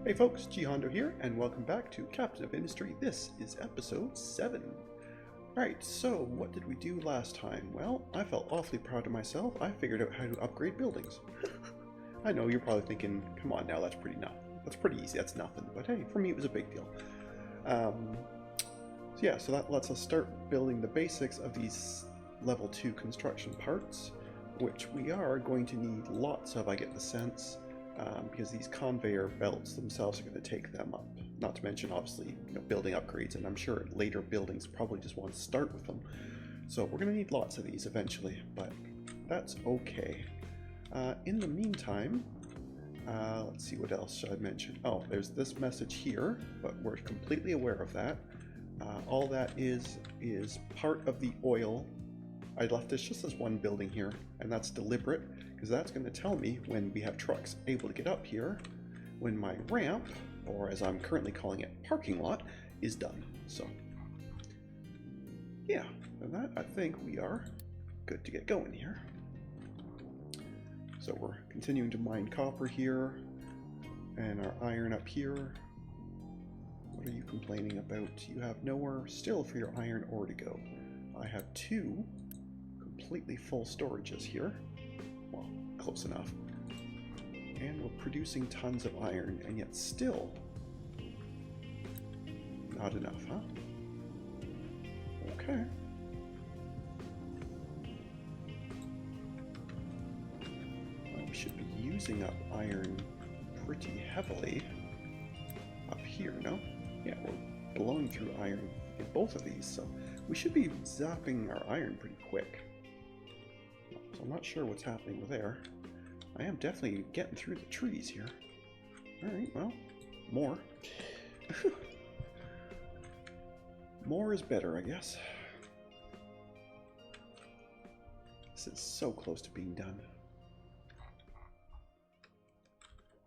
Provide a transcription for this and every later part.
Hey folks, GHondo here, and welcome back to Captain of Industry. This is episode 7. Alright, so what did we do last time? Well, I felt awfully proud of myself. I figured out how to upgrade buildings. I know you're probably thinking, come on now, that's pretty easy, that's nothing. But hey, for me it was a big deal. So that lets us start building the basics of these level 2 construction parts, which we are going to need lots of, I get the sense. Because these conveyor belts themselves are going to take them up. Not to mention, obviously, building upgrades, and I'm sure later buildings probably just want to start with them. So we're going to need lots of these eventually, but that's okay. In the meantime, let's see, what else should I mention? Oh, there's this message here, but we're completely aware of that. All that is part of the oil. I left this just as one building here, and that's deliberate, because that's going to tell me when we have trucks able to get up here, when my ramp, or as I'm currently calling it, parking lot, is done. So, yeah, and that, I think we are good to get going here. So we're continuing to mine copper here, and our iron up here. What are you complaining about? You have nowhere still for your iron ore to go. I have 2 completely full storages here. Well, close enough. And we're producing tons of iron, and yet still not enough, huh? Okay. Well, we should be using up iron pretty heavily up here, no? Yeah, we're blowing through iron in both of these, so we should be zapping our iron pretty quick. So I'm not sure what's happening with there. I am definitely getting through the trees here. Alright, well, more. More is better, I guess. This is so close to being done.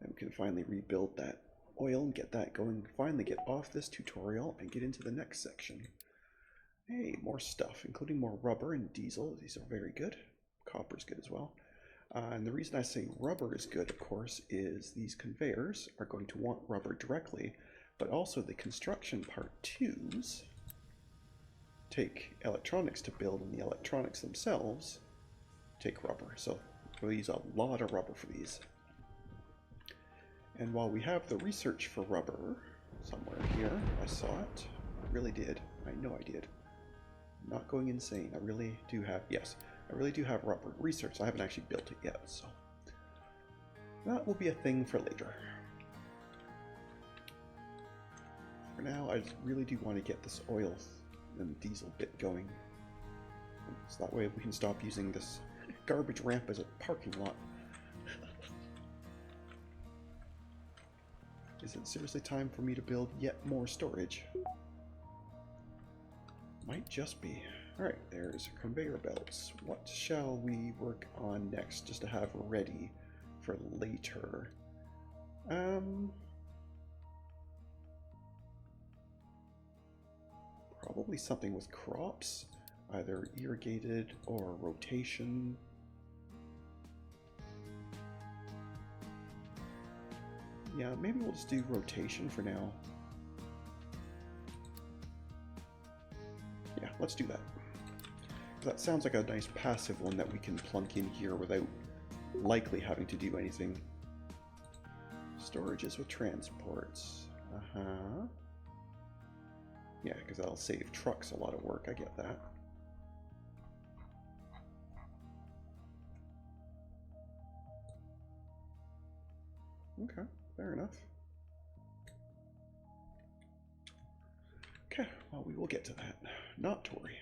And we can finally rebuild that oil and get that going. Finally get off this tutorial and get into the next section. Hey, more stuff, including more rubber and diesel. These are very good. Copper is good as well. And the reason I say rubber is good, of course, is these conveyors are going to want rubber directly, but also the construction part 2s take electronics to build, and the electronics themselves take rubber. So we'll use a lot of rubber for these. And while we have the research for rubber somewhere here, I saw it. I really did. I know I did. I'm not going insane. I really do have, yes. I really do have rubber research. I haven't actually built it yet, so that will be a thing for later. For now, I really do want to get this oil and diesel bit going, so that way we can stop using this garbage ramp as a parking lot. Is it seriously time for me to build yet more storage? Might just be. Alright, there's conveyor belts. What shall we work on next, just to have ready for later? Probably something with crops, either irrigated or rotation. Yeah, maybe we'll just do rotation for now. Yeah, let's do that. That sounds like a nice passive one that we can plunk in here without likely having to do anything. Storages with transports. Yeah, because that'll save trucks a lot of work, I get that. Okay, fair enough. Okay, well, we will get to that. Not to worry.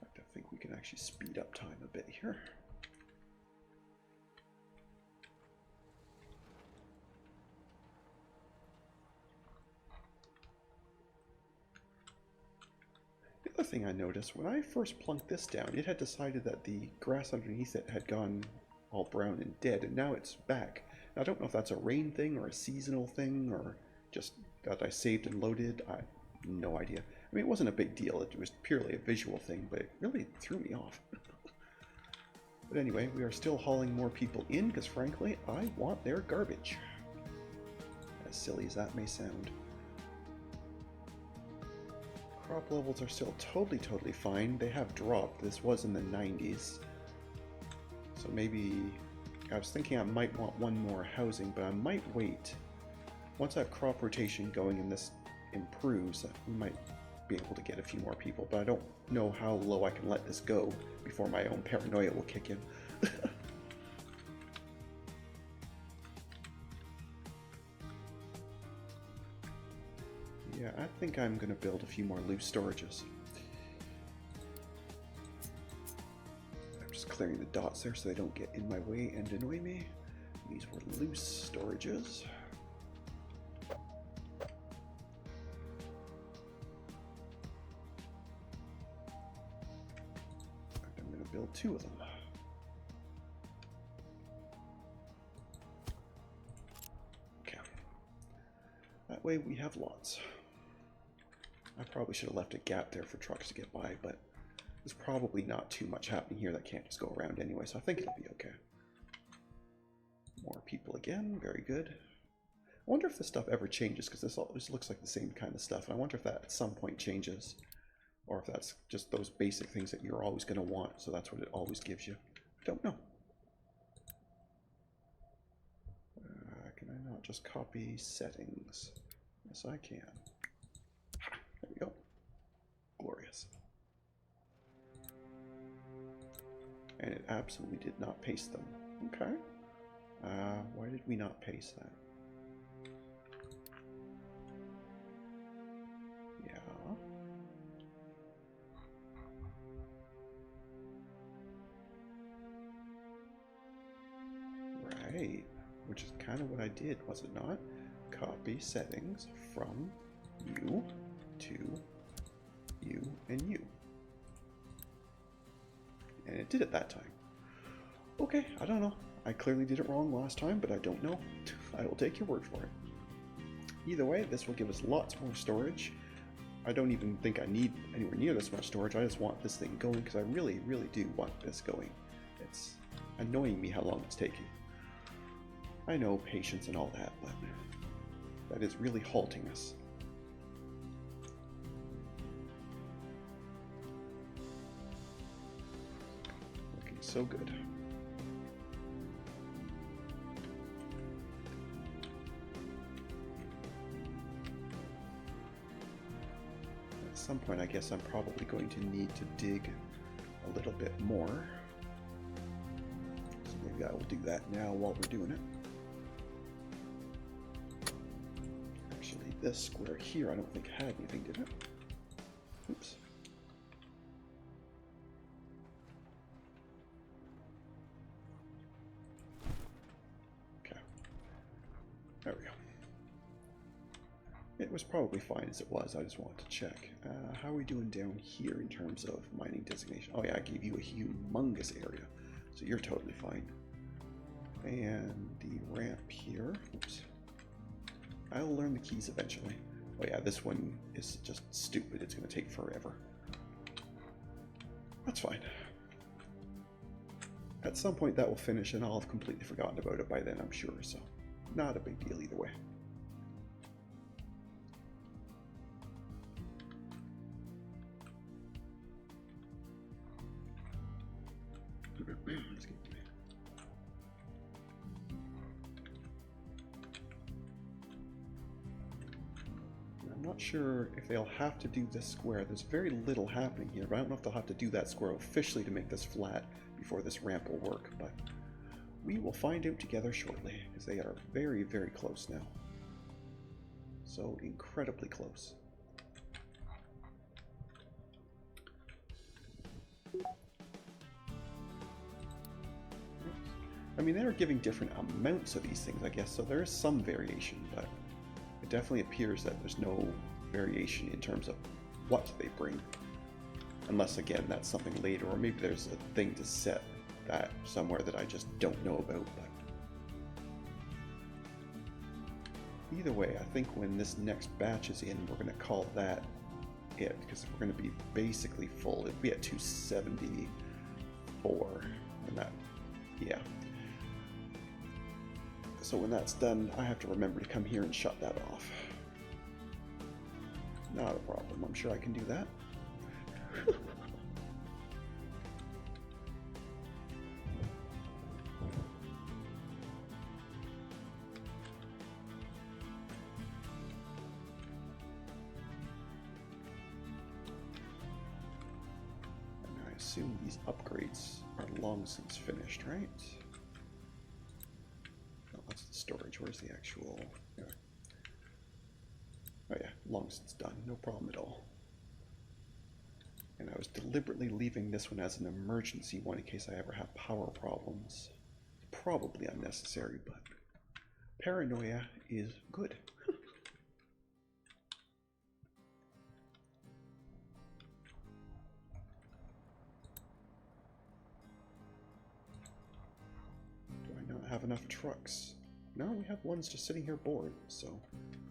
I think we can actually speed up time a bit here. The other thing I noticed, when I first plunked this down, it had decided that the grass underneath it had gone all brown and dead, and now it's back. Now, I don't know if that's a rain thing or a seasonal thing or just that I saved and loaded. I have no idea. I mean, it wasn't a big deal. It was purely a visual thing, but it really threw me off. But anyway, we are still hauling more people in because frankly, I want their garbage. As silly as that may sound. Crop levels are still totally fine. They have dropped. This was in the 90s. So maybe... I was thinking I might want one more housing, but I might wait. Once I have crop rotation going and this improves, we might be able to get a few more people, but I don't know how low I can let this go before my own paranoia will kick in. Yeah, I think I'm going to build a few more loose storages. I'm just clearing the dots there so they don't get in my way and annoy me. These were loose storages. I'm going to build 2 of them. Okay. That way we have lots. I probably should have left a gap there for trucks to get by, but there's probably not too much happening here that can't just go around anyway, so I think it'll be okay. More people again, very good. I wonder if this stuff ever changes, because this always looks like the same kind of stuff, and I wonder if that at some point changes, or if that's just those basic things that you're always going to want, so that's what it always gives you. I don't know. Can I not just copy settings? Yes, I can. There we go. Glorious. And it absolutely did not paste them. Okay. Why did we not paste that? Yeah. Right. Which is kind of what I did, was it not? Copy settings from you to you and you. And it did it that time. Okay, I don't know. I clearly did it wrong last time, but I don't know. I will take your word for it. Either way, this will give us lots more storage. I don't even think I need anywhere near this much storage. I just want this thing going because I really do want this going. It's annoying me how long it's taking. I know patience and all that, but that is really halting us. Looking so good. At some point, I guess I'm probably going to need to dig a little bit more. So maybe I will do that now while we're doing it. Actually, this square here I don't think had anything, did it? Oops. Okay. There we go. It was probably fine as it was. I just wanted to check. How are we doing down here in terms of mining designation? Oh yeah, I gave you a humongous area, so you're totally fine. And the ramp here. Oops. I'll learn the keys eventually. Oh yeah, this one is just stupid. It's going to take forever. That's fine. At some point that will finish and I'll have completely forgotten about it by then, I'm sure, so not a big deal either way. I'm not sure if they'll have to do this square. There's very little happening here, but I don't know if they'll have to do that square officially to make this flat before this ramp will work, but we will find out together shortly, because they are very close now. So incredibly close. I mean, they're giving different amounts of these things, I guess, so there is some variation, but it definitely appears that there's no variation in terms of what they bring. Unless, again, that's something later, or maybe there's a thing to set that somewhere that I just don't know about. But either way, I think when this next batch is in, we're going to call that it, because we're going to be basically full. It'll be at 274. And that, yeah. So when that's done, I have to remember to come here and shut that off. Not a problem. I'm sure I can do that. And I assume these upgrades are long since finished, right? No, that's the storage. Where's the actual... Yeah. Oh yeah, long since done. No problem at all. And I was deliberately leaving this one as an emergency one in case I ever have power problems. Probably unnecessary, but paranoia is good. Do I not have enough trucks? No, we have ones just sitting here bored, so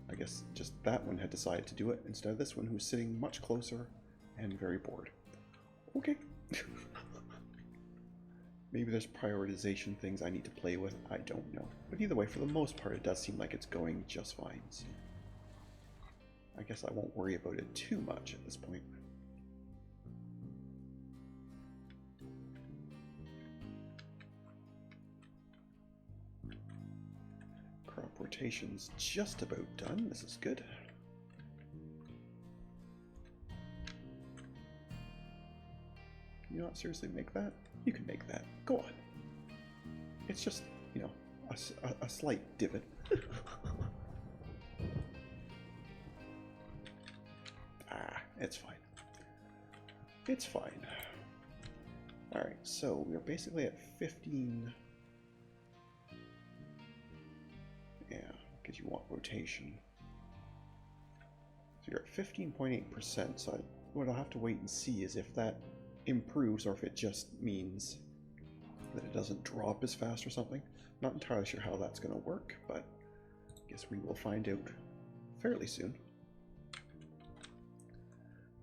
I guess just that one had decided to do it instead of this one who's sitting much closer and very bored. Okay. Maybe there's prioritization things I need to play with, I don't know. But either way, for the most part, it does seem like it's going just fine. So I guess I won't worry about it too much at this point. Crop rotation's just about done. This is good. Can you not seriously make that? You can make that. Go on. It's just, you know, a slight divot. It's fine. It's fine. Alright, so we're basically at 15. Yeah, because you want rotation. So you're at 15.8%, so what I'll have to wait and see is if that improves or if it just means that it doesn't drop as fast or something. Not entirely sure how that's going to work, but I guess we will find out fairly soon.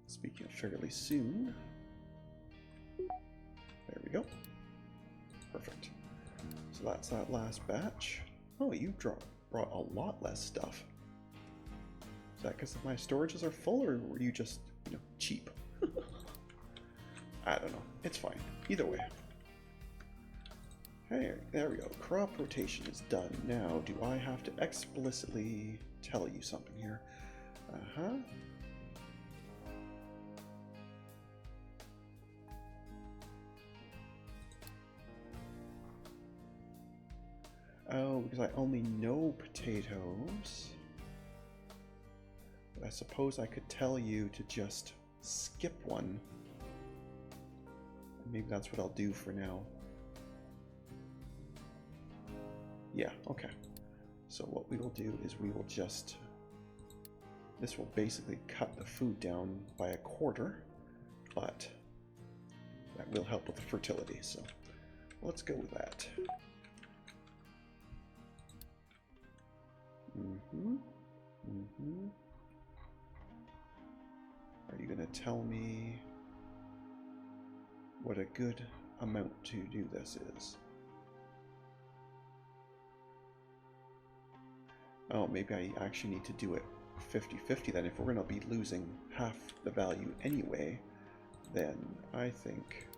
Speaking of fairly soon, there we go. Perfect. So that's that last batch. Oh, you brought a lot less stuff. Is that because my storages are full, or were you just, you know, cheap? I don't know. It's fine. Either way. Hey, there we go. Crop rotation is done. Now, do I have to explicitly tell you something here? Uh-huh. Oh, because I only know potatoes. But I suppose I could tell you to just skip one. Maybe that's what I'll do for now. Yeah, okay. So what we will do is we will just... This will basically cut the food down by a quarter, but that will help with the fertility, so let's go with that. Are you going to tell me what a good amount to do this is? Oh, maybe I actually need to do it 50-50 then. If we're going to be losing half the value anyway, then I think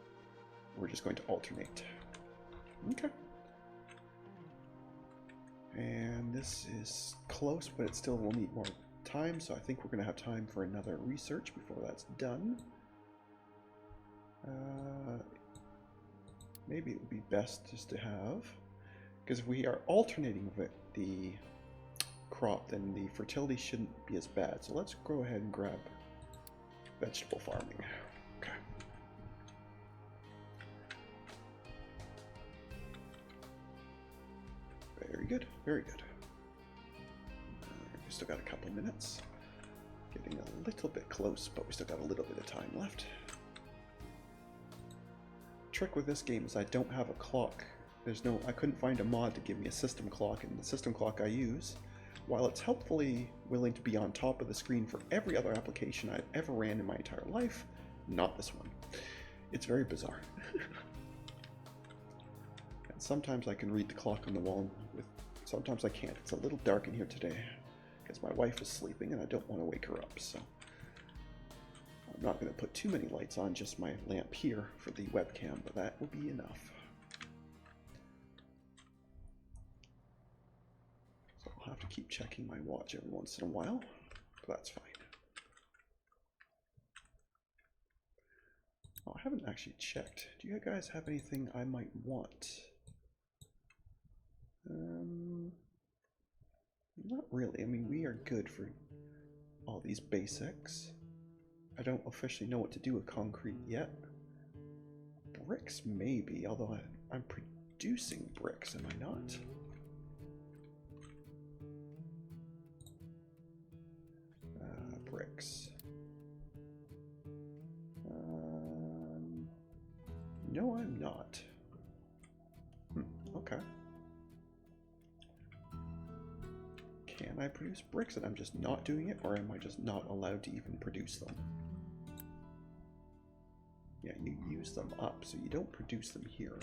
we're just going to alternate. Okay. And this is close, but it still will need more time, so I think we're going to have time for another research before that's done. Maybe it would be best just to have, because if we are alternating with the crop, then the fertility shouldn't be as bad. So let's go ahead and grab vegetable farming. Okay. Very good, very good. We still got a couple minutes. Getting a little bit close, but we still got a little bit of time left. Trick with this game is I don't have a clock. I couldn't find a mod to give me a system clock, and the system clock I use, while it's helpfully willing to be on top of the screen for every other application I've ever ran in my entire life, not this one. It's very bizarre. sometimes I can read the clock on the wall, sometimes I can't. It's a little dark in here today because my wife is sleeping and I don't want to wake her up, so I'm not going to put too many lights on, just my lamp here for the webcam, but that will be enough. So I'll have to keep checking my watch every once in a while, but that's fine. Oh, I haven't actually checked. Do you guys have anything I might want? Not really. I mean, we are good for all these basics. I don't officially know what to do with concrete yet. Bricks, maybe, although I'm producing bricks, am I not? Bricks. No, I'm not. Okay. Can I produce bricks and I'm just not doing it, or am I just not allowed to even produce them? Yeah, you use them up, so you don't produce them here.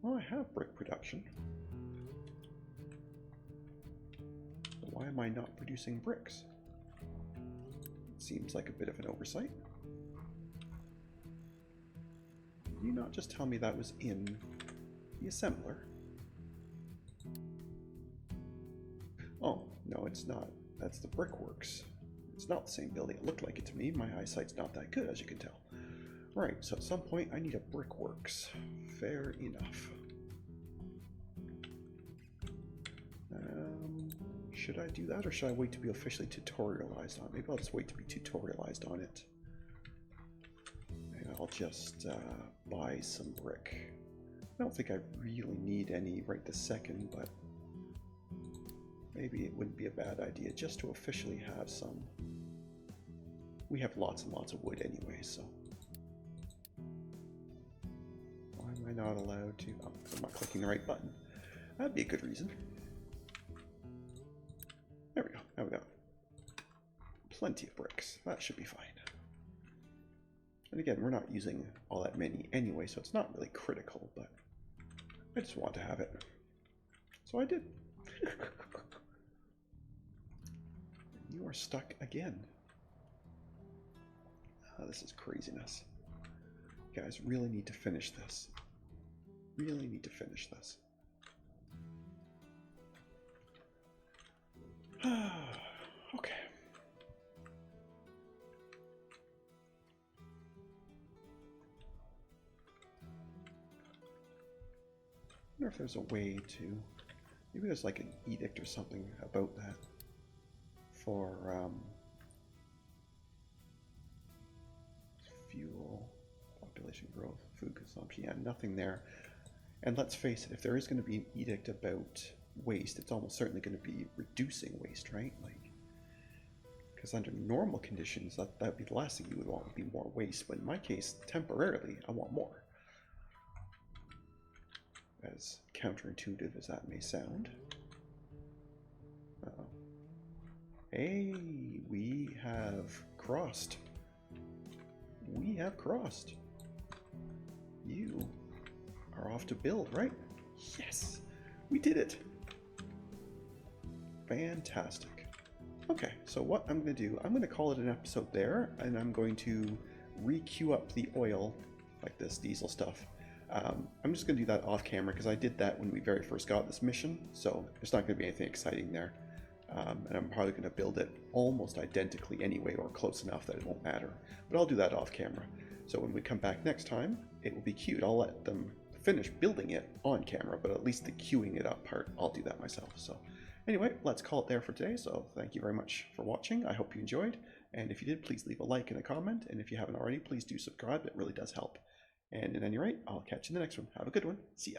Well, I have brick production. So why am I not producing bricks? It seems like a bit of an oversight. Did you not just tell me that was in the assembler? Oh, no, it's not. That's the brickworks. It's not the same building. It looked like it to me. My eyesight's not that good, as you can tell. Right, so at some point I need a brickworks. Fair enough. Should I do that, or should I wait to be officially tutorialized on it? Maybe I'll just wait to be tutorialized on it. And I'll just buy some brick. I don't think I really need any right this second, but maybe it wouldn't be a bad idea just to officially have some. We have lots and lots of wood anyway, so. Why am I not allowed to? Oh, I'm not clicking the right button. That'd be a good reason. There we go. Now we got plenty of bricks. That should be fine. And again, we're not using all that many anyway, so it's not really critical, but I just want to have it. So I did. You are stuck again. This is craziness. You guys really need to finish this. Really need to finish this. Okay. I wonder if there's a way to, maybe there's like an edict or something about that for fuel, population growth, food consumption. Yeah, nothing there. And let's face it, if there is going to be an edict about waste, it's almost certainly going to be reducing waste, right? Like, because under normal conditions, that would be the last thing you would want, would be more waste. But in my case, temporarily, I want more. As counterintuitive as that may sound. Uh-oh. Hey, we have crossed. We have crossed. You are off to build, right? Yes, we did it. Fantastic. Okay, so what I'm going to do, I'm going to call it an episode there, and I'm going to re-queue up the oil, like this diesel stuff. I'm just going to do that off camera because I did that when we very first got this mission, so there's not going to be anything exciting there. And I'm probably going to build it almost identically anyway, or close enough that it won't matter. But I'll do that off camera. So when we come back next time, it will be queued. I'll let them finish building it on camera, but at least the queuing it up part, I'll do that myself. So anyway, let's call it there for today. So thank you very much for watching. I hope you enjoyed. And if you did, please leave a like and a comment. And if you haven't already, please do subscribe. It really does help. And at any rate, I'll catch you in the next one. Have a good one. See ya.